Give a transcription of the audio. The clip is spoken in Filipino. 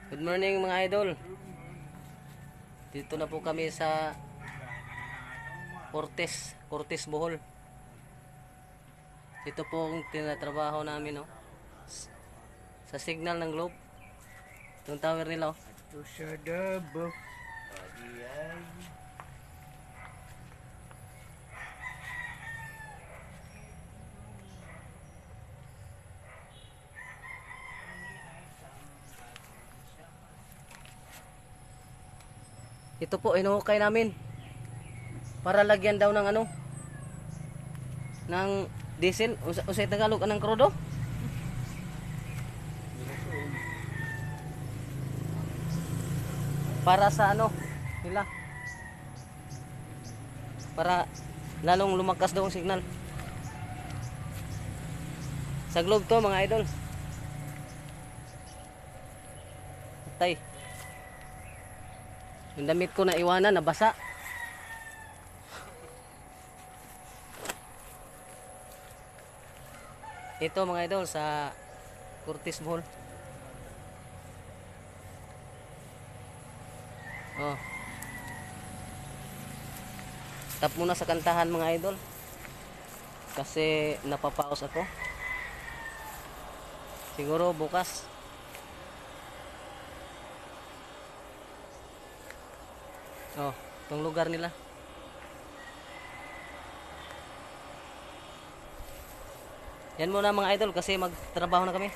Good morning mga idol. Dito na po kami sa Cortez, Bohol. Ito po ang tinatrabaho namin, no? Sa signal ng Globe. Itong tower nila, oh. Ito sa Davao. Ayan. Ito po inuhukay namin para lagyan daw ng ano, ng diesel. Usay Tagalog anong krudo? Para sa ano nila, para lalong lumakas daw ang signal sa Globe to mga idol. Tay, yung damit ko na iwanan nabasa. Ito mga idol sa Cortez, Bohol. Oh. Tap muna sa kantahan mga idol. Kasi napapaos ako. Siguro bukas. Oh, itong lugar nila. Yan muna mga idol kasi magtrabaho na kami.